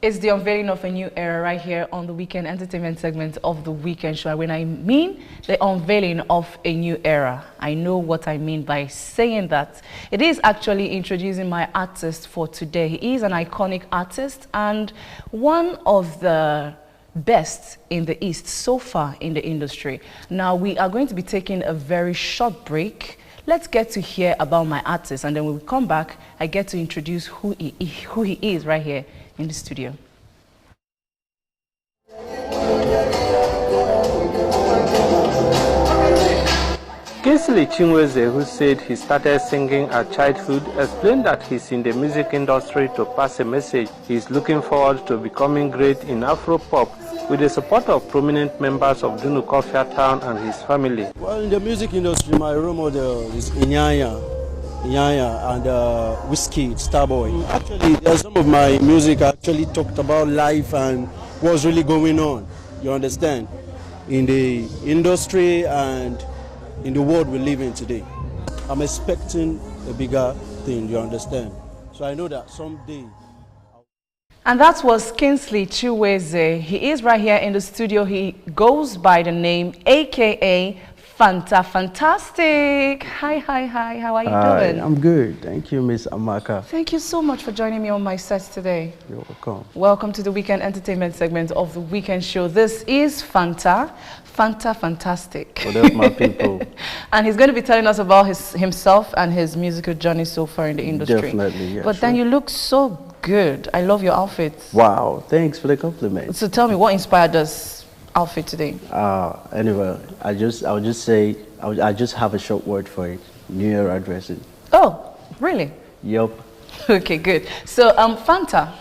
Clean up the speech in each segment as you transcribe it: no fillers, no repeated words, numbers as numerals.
It's the unveiling of a new era right here on the weekend entertainment segment of the weekend show. When I mean the unveiling of a new era, I know what I mean by saying that. It is actually introducing my artist for today. He is an iconic artist and one of the best in the East so far in the industry. Now we are going to be taking a very short break. Let's get to hear about my artist, and then when we come back, I get to introduce who he is right here in the studio. Kingsley Chinweze, who said he started singing at childhood, explained that he's in the music industry to pass a message. He's looking forward to becoming great in Afro-pop with the support of prominent members of Dunu Kofia Town and his family. Well, in the music industry, my role model is Inyanya and Whiskey, Starboy. Actually, some of my music actually talked about life and what's really going on, you understand, in the industry and in the world we live in today. I'm expecting a bigger thing, you understand. So I know that someday. And that was Kingsley Chinweze. He is right here in the studio. He goes by the name AKA Phanta. Fantastic. Hi. How are you doing? I'm good. Thank you, Miss Amaka. Thank you so much for joining me on my set today. You're welcome. Welcome to the weekend entertainment segment of the weekend show. This is Phanta. Phanta Fantastic. What up, my people? And he's going to be telling us about himself and his musical journey so far in the industry. Definitely, yeah. But then you look so good. I love your outfit. Wow, thanks for the compliment. So tell me, what inspired this outfit today? Anyway, I just have a short word for it. New Era dressing. Oh, really? Yup. Okay, good. So, Phanta,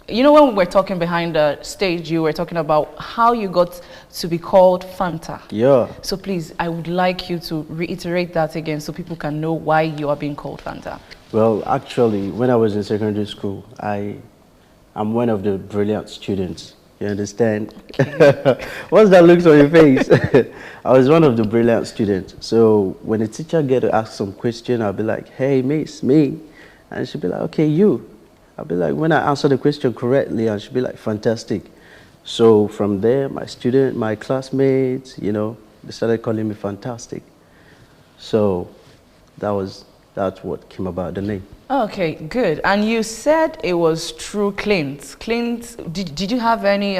you know, when we were talking behind the stage, you were talking about how you got to be called Phanta. Yeah. So please, I would like you to reiterate that again so people can know why you are being called Phanta. Well, actually, when I was in secondary school, I'm one of the brilliant students. You understand? Okay. What's that look on your face? I was one of the brilliant students. So when a teacher get to ask some question, I'll be like, hey, miss, me. And she'll be like, okay, you. I'll be like, when I answer the question correctly, and she'll be like, fantastic. So from there, my classmates, you know, they started calling me Fantastic. So that's what came about the name. Okay, good. And you said it was through Clint. Clint, did you have any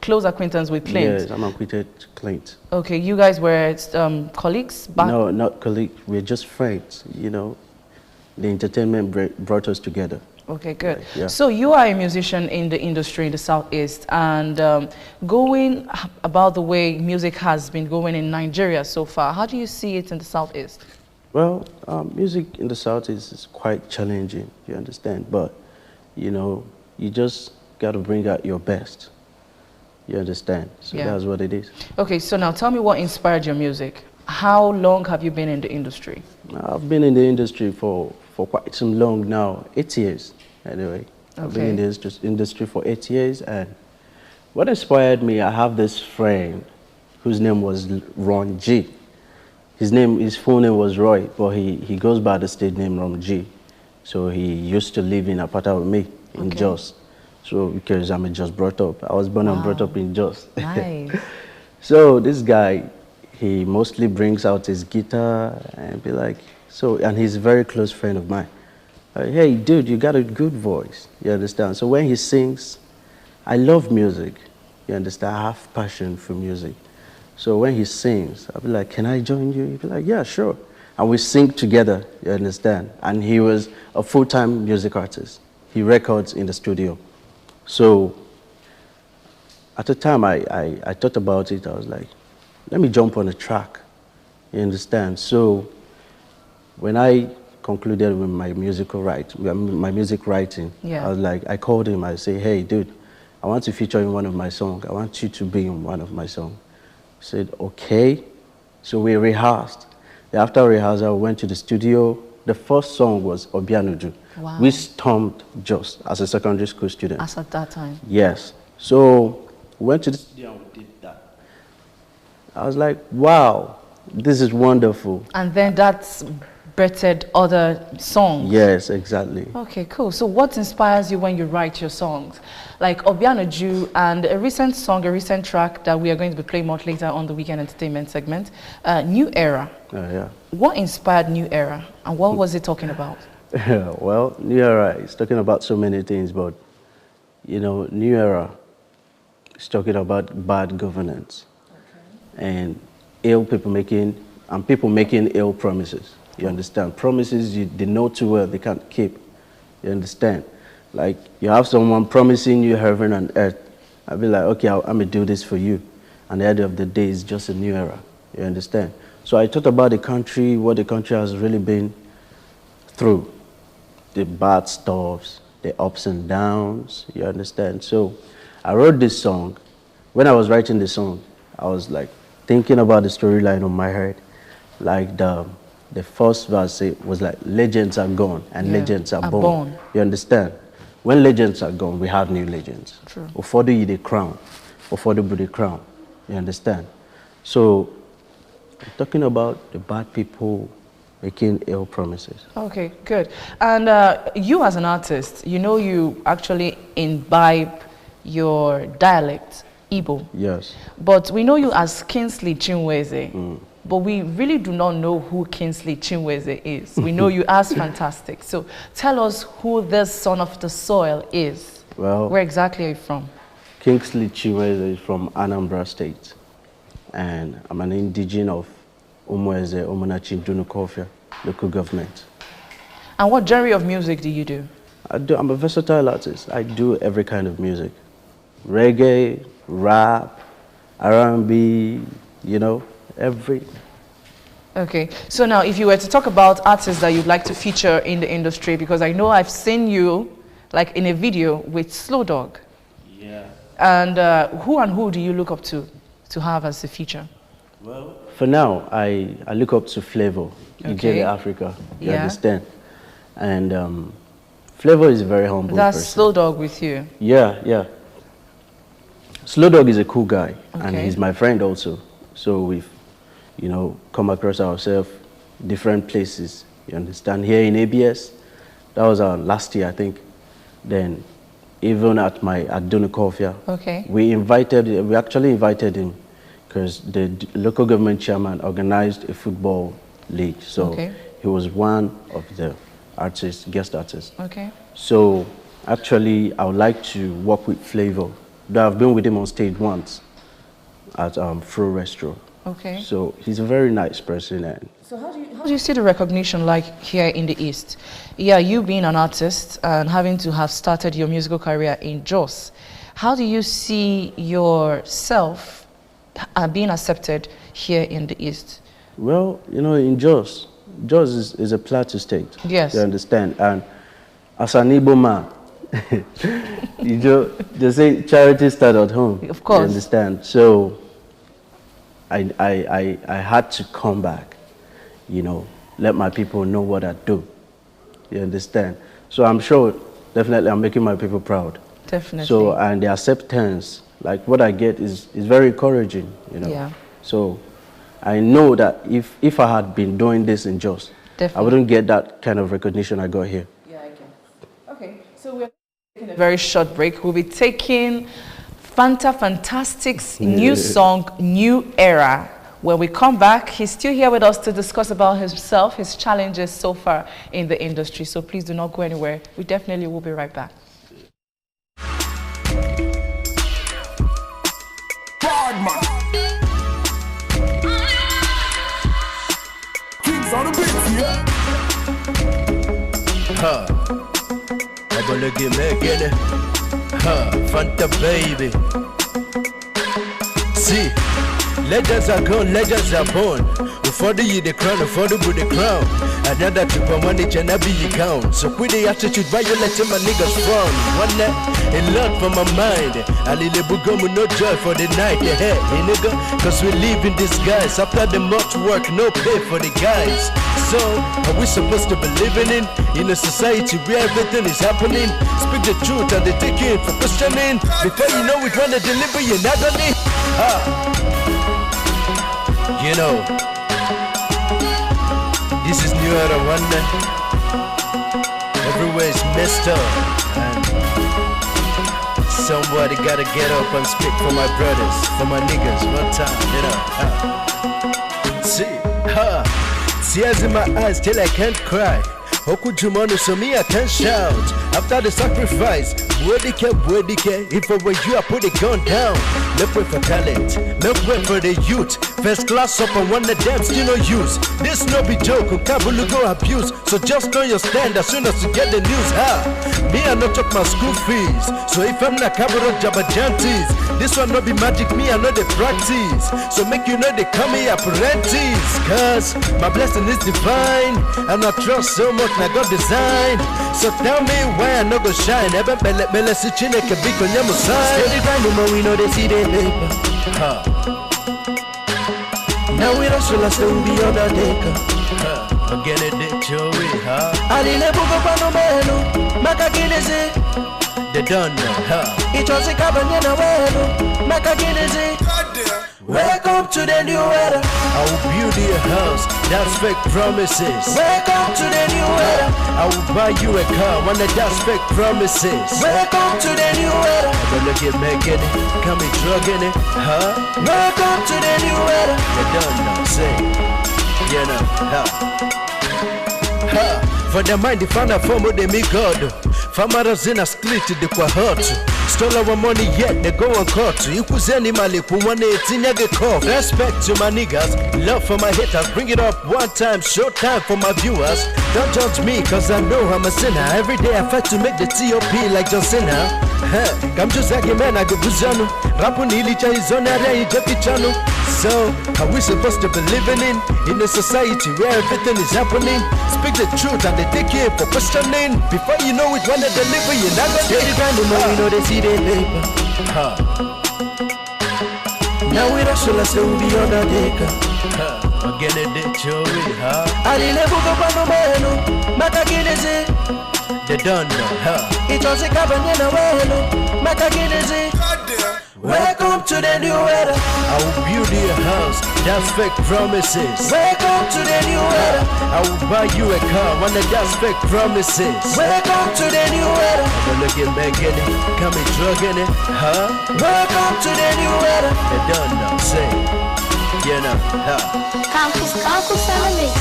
close acquaintance with Clint? Yes, I'm acquainted with Clint. Okay, you guys were colleagues back? No, not colleagues. We're just friends, you know. The entertainment brought us together. Okay, good. Yeah. So you are a musician in the industry in the Southeast, and going about the way music has been going in Nigeria so far, how do you see it in the Southeast? Well, music in the Southeast is quite challenging, you understand, but, you know, you just got to bring out your best, you understand, so yeah. That's what it is. Okay, so now tell me what inspired your music. How long have you been in the industry? I've been in the industry for quite some long now, 8 years. Anyway, okay. I've been in the industry for 8 years, and what inspired me, I have this friend whose name was Ron G. His full name was Roy, but he goes by the stage name Ron G. So he used to live in Apata with me in Jos. So because I'm just brought up, I was born and brought up in Jos. Nice. So this guy, he mostly brings out his guitar and be like, and he's a very close friend of mine. Hey, dude, you got a good voice, you understand? So when he sings, I love music, you understand? I have passion for music. So when he sings, I'll be like, can I join you? He'll be like, yeah, sure. And we sing together, you understand? And he was a full-time music artist. He records in the studio. So at the time I thought about it, I was like, let me jump on a track, you understand? So when I concluded with my music writing, yeah. I was like, I called him, I say, hey, dude, I want to feature in one of my songs. I want you to be in one of my songs. He said, okay. So we rehearsed. After rehearsal, we went to the studio. The first song was Obianuju. Wow. We stormed Jos as a secondary school student. As at that time? Yes. So we went to the studio and we did that. I was like, wow, this is wonderful. And then that's birthed other songs. Yes, exactly. Okay, cool. So what inspires you when you write your songs? Like Obianoju and a recent song, a recent track that we are going to be playing much later on the Weekend Entertainment segment, New Era. Yeah. What inspired New Era and what was it talking about? Well, New Era is talking about so many things, but you know, New Era is talking about bad governance and people making ill promises. You understand? Promises they know too well they can't keep. You understand? Like you have someone promising you heaven and earth. I'll be like, okay, I'm gonna do this for you. And at the end of the day, it's just a new era. You understand? So I thought about the country, what the country has really been through. The bad stuffs, the ups and downs, you understand? So I wrote this song. When I was writing the song, I was like thinking about the storyline on my head. Like the first verse was like, legends are gone and legends are born. You understand? When legends are gone, we have new legends. True. Before you the crown, before the crown. You understand? So I'm talking about the bad people making ill promises. Okay, good. And you as an artist, you know you actually imbibe your dialect, Igbo. Yes. But we know you as Kingsley Chinweze. But we really do not know who Kingsley Chinweze is. We know you as Fantastic. So tell us who this son of the soil is. Well, where exactly are you from? Kingsley Chinweze is from Anambra State. And I'm an indigene of Umweze, Omunachi, Dunukofia, local government. And what genre of music do you do? I'm a versatile artist. I do every kind of music. Reggae, rap, R&B, you know, every. Okay, so now if you were to talk about artists that you'd like to feature in the industry, because I know I've seen you like in a video with Slow Dog. Yeah. And who do you look up to have as a feature? Well, for now, I look up to Flavor, Okay. Africa, you understand? And Flavor is a very humble That's person. Slow Dog with you? Yeah, yeah. Slow Dog is a cool guy, and Okay. he's my friend also. So we've, you know, come across ourselves different places, you understand? Here in ABS, that was last year, I think. Then even at Dunukofia, Okay. we actually invited him because the local government chairman organized a football league. So Okay. he was one of the artists, guest artists. Okay. So actually, I would like to work with Flavor. Though I've been with him on stage once at Fro Restro. Okay. So he's a very nice person. And So how do you see the recognition like here in the East? Yeah, you being an artist and having to have started your musical career in Jos, how do you see yourself being accepted here in the East? well, you know, in Jos is a plateau state. Yes. You understand? And as an Igbo man, they say charity starts at home. Of course. You understand? So I had to come back, you know, let my people know what I do. You understand? So I'm sure, definitely, I'm making my people proud. Definitely. So, and the acceptance, like what I get is very encouraging, you know. Yeah. So I know that if I had been doing this in Jos, Definitely. I wouldn't get that kind of recognition I got here. Yeah, I guess. Okay, so we're taking a very short break. We'll be taking Phanta Fantastic's new song, New Era. When we come back, he's still here with us to discuss about himself, his challenges so far in the industry. So please do not go anywhere. We definitely will be right back. I'm gonna get making it. Phanta baby. See, legends are gone, legends are born. Before you the crown, before with the crown. Another trip on money can be you count. So quit the attitude, violating my niggas from. One night, a lot for my mind. I need a bugum with no joy for the night ahead, hey nigga. Cause we live in disguise. After the much work, no pay for the guys. So, are we supposed to be living in a society where everything is happening? Speak the truth and they take you in for questioning. Before you know it, when they deliver you, not only. You know, This is New Era Wonder. Everywhere is messed up, and somebody gotta get up and speak for my brothers, for my niggas, one time, you know. See, tears in my eyes till I can't cry. Okujumanu, so me I can shout. After the sacrifice, Wedike, if I were you, I put the gun down. Let's wait for talent, let's wait for the youth. First class up and one of them still no use. This no be joke, Kabulu go abuse. So just know your stand as soon as you get the news. Me I not talk my school fees. So if I'm not Kabulu Jabajantis, this one no be magic, me I know the practice. So make you know they call me apprentice. Cause my blessing is divine, and I trust so much I got design. So tell me why I no go shine. Bele si chine ke biko nyamo sign. Steady grinding but we know they see the paper. Now we don't show us we be on the decker. Again it did show it, Alile buko pano meno, maka kineze. They don't know, It was a cabana weno, maka kineze. Welcome to the new era. I will build you a house, that's fake promises. Welcome to the new era. I will buy you a car, one of that's fake promises. Welcome to the new era. I'm gonna get making it, come and drugging it, Welcome to the new era. You don't know, say, you know, For the mind, the Phanta form of the me God. Farmers in a street, they quite hurt. Stole our money yet, they go on court. You could send him a lip, 118, I get caught. Respect to my niggas, love for my haters. Bring it up one time, short time for my viewers. Don't judge me, cause I know I'm a sinner. Every day I fight to make the TOP like John Cena. Come just like a man, I go Buzano. Rapu Nilicha is on that Jeffy channel. So, are we supposed to be living in a society where everything is happening? Speak the truth and they take you for questioning. Before you know it, when they deliver, you're not gonna get it. We know they see the paper. Now we don't show us we be on the decker. Again it did show it, Alile buko pano meno, maka kineze. They don't know, It was a cabana weno, maka kineze. Welcome to the new era. I will build you a house, that's fake promises. Welcome to the new era. I will buy you a car, one of that's fake promises. Welcome to the new era. I'm gonna get making it, come and drugging it, Welcome to the new era. They don't know, say, you know, Campus Family.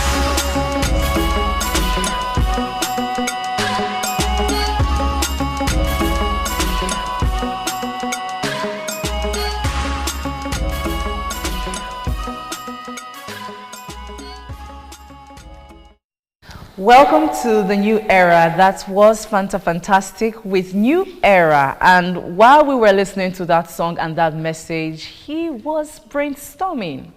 Welcome to the new era. That was Phanta Fantastic with New Era. And while we were listening to that song and that message, he was brainstorming.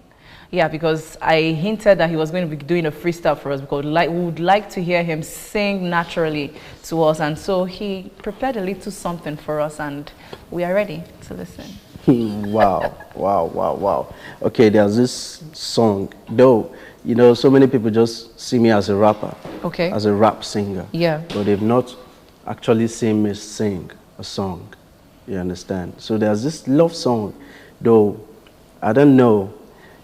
Yeah, because I hinted that he was going to be doing a freestyle for us because we would like to hear him sing naturally to us. And so he prepared a little something for us and we are ready to listen. Wow. Okay, there's this song, though. You know, so many people just see me as a rapper, as a rap singer. Yeah. But they've not actually seen me sing a song. You understand? So there's this love song, though I don't know.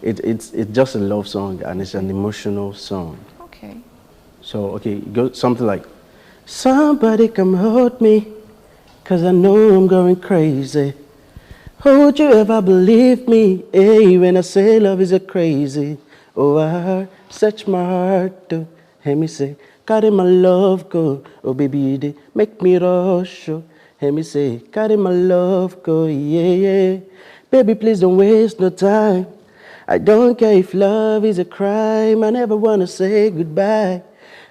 It's just a love song and it's an emotional song. Okay. So it goes something like, somebody come hold me, 'cause I know I'm going crazy. Would you ever believe me? Hey, when I say love is a crazy. Oh, I search my heart to hear me say, carry my love go. Oh, baby, they make me rush. Oh, hear me say, carry my love go. Yeah. Baby, please don't waste no time. I don't care if love is a crime. I never want to say goodbye.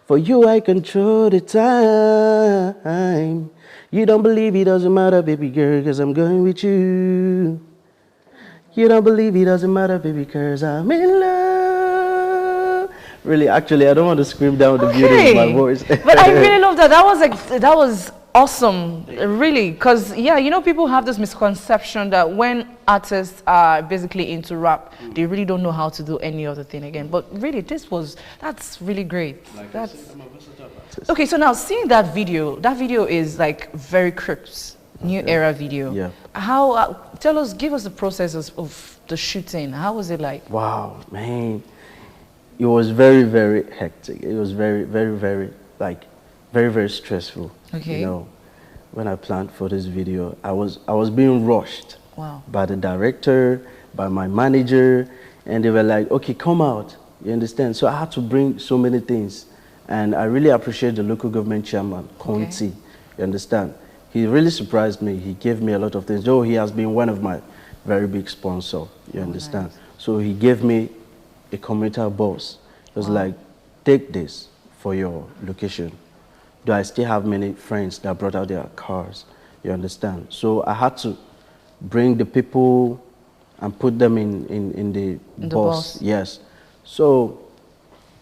For you, I control the time. You don't believe it doesn't matter, baby girl, 'cause I'm going with you. You don't believe it doesn't matter, baby, 'cause I'm in love. Really, actually, I don't want to scream down the beauty of my voice. But I really love that. That was awesome, really, because, yeah, you know, people have this misconception that when artists are basically into rap, they really don't know how to do any other thing again. But really, that's really great. Okay, so now seeing that video is like very crisp, new era video. Yeah. How, give us the process of the shooting. How was it like? Wow, man. it was very, very hectic. It was very, very, very, like, very, very stressful. Okay. You know, when I planned for this video, I was being rushed. Wow. By the director, by my manager, and they were like, okay, come out. You understand? So I had to bring so many things. And I really appreciate the local government chairman, Conti. Okay. You understand? He really surprised me. He gave me a lot of things. Though he has been one of my very big sponsors. You understand? Nice. So he gave me a commuter bus. It was like, take this for your location. Though I still have many friends that brought out their cars. You understand? So I had to bring the people and put them in the bus. Yes. So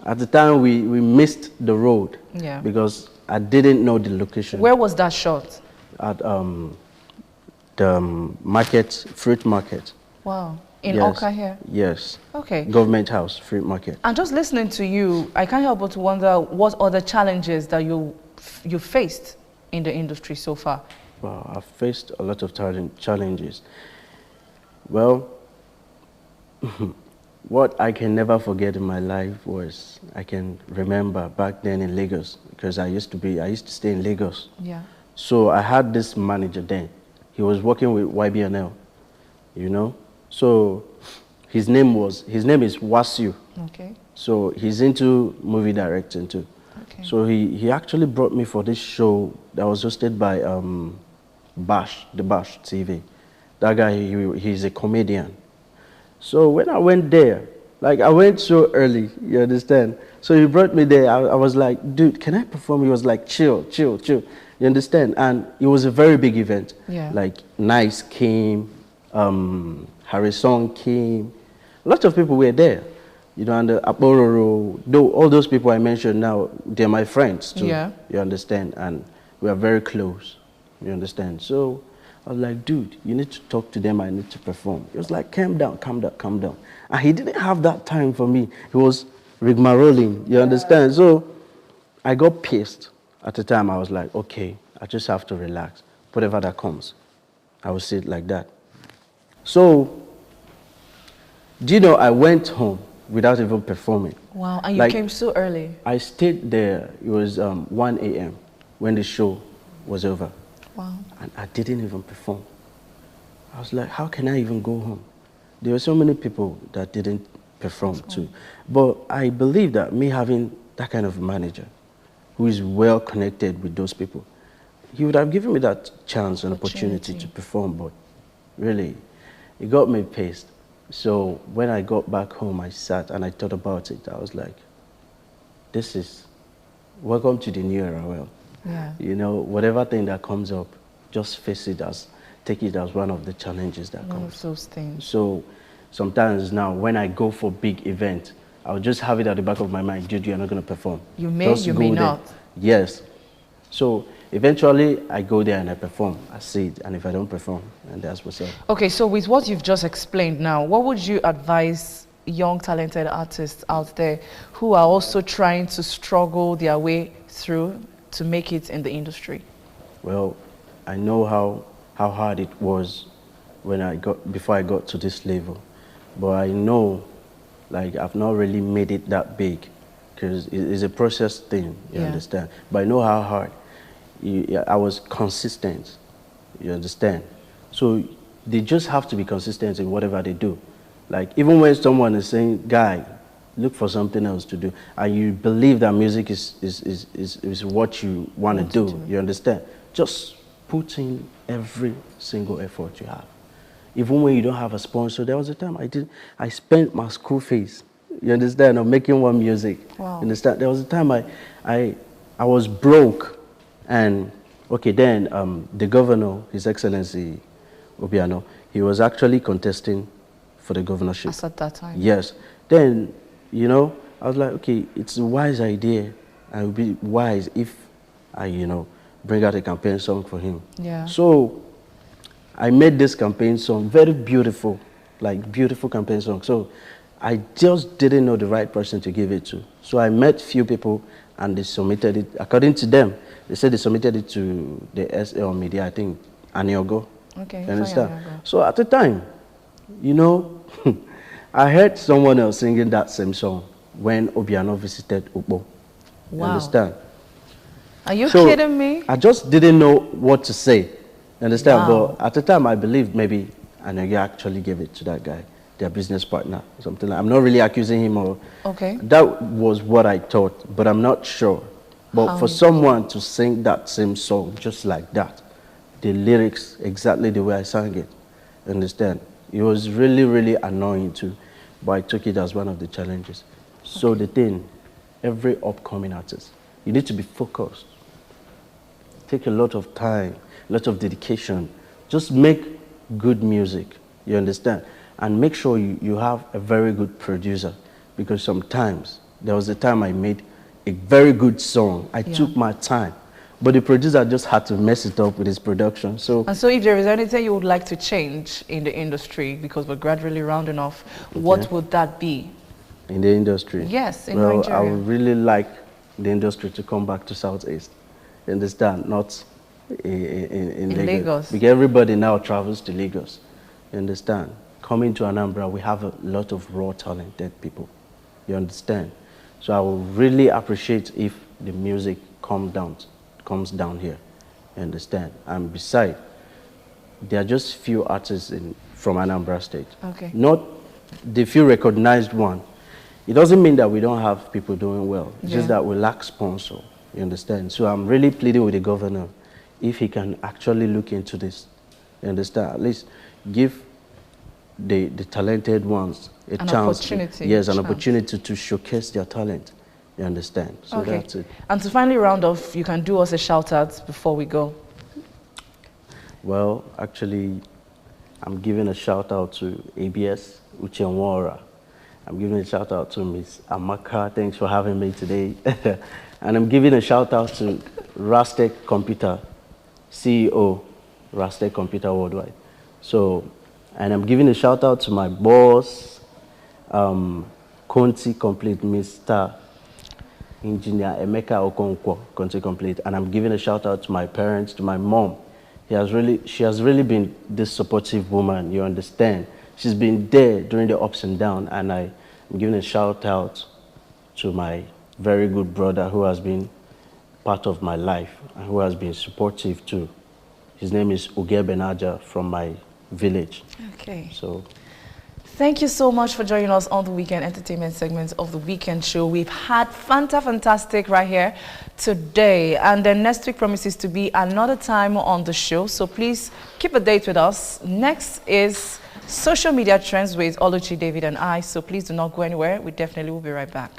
at the time we missed the road. Yeah. Because I didn't know the location. Where was that shot? At the market, fruit market. Wow. In Yes. Oka here? Yes. Okay. Government house, fruit market. And just listening to you, I can't help but to wonder what other challenges that you faced in the industry so far. Wow, I've faced a lot of challenges. Well, what I can never forget in my life was, I can remember back then in Lagos, because I used to stay in Lagos. Yeah. So I had this manager then. He was working with YBNL, you know. So his name is Wasiu. Okay. So he's into movie directing too. Okay. So he actually brought me for this show that was hosted by Bash TV. That guy, he's a comedian. So when I went there, like I went so early, you understand? So he brought me there. I was like, dude, can I perform? He was like, chill. You understand? And it was a very big event. Yeah. Like Nice came, Harrison came. A lot of people were there. You know, and Abororo, though all those people I mentioned now, they're my friends too. Yeah. You understand? And we are very close. You understand? So I was like, dude, you need to talk to them. I need to perform. He was like, calm down. And he didn't have that time for me. He was rigmaroling. You understand? So I got pissed. At the time, I was like, okay, I just have to relax. Whatever that comes, I will sit like that. So, do you know, I went home without even performing. Wow, and you Like, came so early. I stayed there. It was 1 a.m. when the show was over. Wow. And I didn't even perform. I was like, how can I even go home? There were so many people that didn't perform too. But I believe that me having that kind of manager who is well connected with those people, he would have given me that chance and opportunity to perform. But really, it got me pissed. So when I got back home, I sat and I thought about it. I was like, this is, welcome to the new era. Well, Yeah. you know, whatever thing that comes up, just face it as, take it as one of the challenges that One comes. of those things. So sometimes now when I go for big events, I'll just have it at the back of my mind, dude, you're not going to perform. You may, Just you go may there. not. Yes. So eventually I go there and I perform. I see it. And if I don't perform, and that's what's up. Okay, so with what you've just explained now, what would you advise young talented artists out there who are also trying to struggle their way through to make it in the industry? Well, I know how hard it was before I got to this level. But I know, like, I've not really made it that big because it's a process thing, you understand? But I know how hard. I was consistent, you understand? So they just have to be consistent in whatever they do. Like, even when someone is saying, guy, look for something else to do, and you believe that music is what you want to do, you understand? Just put in every single effort you have. Even when you don't have a sponsor, there was a time I spent my school fees, you understand, on making one music. Wow. You understand? There was a time I was broke, and okay, then the governor, His Excellency Obiano, he was actually contesting for the governorship. As at that time? Yes. Then, you know, I was like, okay, it's a wise idea. I would be wise if I, you know, bring out a campaign song for him. Yeah. So I made this campaign song, very beautiful, like beautiful campaign song. So I just didn't know the right person to give it to. So I met few people and they submitted it. According to them, they said they submitted it to the SL media, I think, Aniogo. Okay. You understand? So at the time, you know, I heard someone else singing that same song. when Obiano visited Ubo. You Wow. understand? Are you So kidding me? I just didn't know what to say. You understand? Wow. But at the time, I believed maybe Anagi actually gave it to that guy, their business partner, something like. I'm not really accusing him, or Okay. that was what I thought, but I'm not sure. But How for you- someone to sing that same song just like that, the lyrics exactly the way I sang it, you understand? It was really, really annoying too, but I took it as one of the challenges. So the thing, every upcoming artist, you need to be focused. Take a lot of time, a lot of dedication. Just make good music, you understand? And make sure you have a very good producer, because sometimes, there was a time I made a very good song. I took my time, but the producer just had to mess it up with his production. So And so if there is anything you would like to change in the industry, because we're gradually rounding off, what would that be? in the industry, Yes, in well, Nigeria. I would really like the industry to come back to Southeast. You understand? Not in In Lagos. Because everybody now travels to Lagos. You understand? Coming to Anambra, we have a lot of raw, talented people. You understand? So I would really appreciate if the music comes down here. You understand? And besides, there are just few artists from Anambra State. Okay. Not the few recognized one. It doesn't mean that we don't have people doing well. It's just that we lack sponsor. You understand? So I'm really pleading with the governor, if he can actually look into this. You understand? At least give the talented ones a An chance. opportunity. Yes, an Chance. opportunity to showcase their talent. You understand? So Okay. that's it. And to finally round off, you can do us a shout out before we go. Well, actually, I'm giving a shout out to ABS Uchenwara. I'm giving a shout out to Miss Amaka. Thanks for having me today. And I'm giving a shout out to Rastec Computer, CEO, Rastec Computer Worldwide. So, and I'm giving a shout out to my boss, Conti Complete, Mr. Engineer Emeka Okonkwo, Conti Complete. And I'm giving a shout out to my parents, to my mom. She has really been this supportive woman, you understand? She's been there during the ups and downs, and I'm giving a shout out to my very good brother who has been part of my life and who has been supportive too. His name is Uge Benaja from my village. Okay. So, Thank you so much for joining us on the weekend entertainment segment of the weekend show. We've had fantastic right here today, and then next week promises to be another time on the show. So please keep a date with us. Next is social media trends with Oluchi, David, and I. So please do not go anywhere. We definitely will be right back.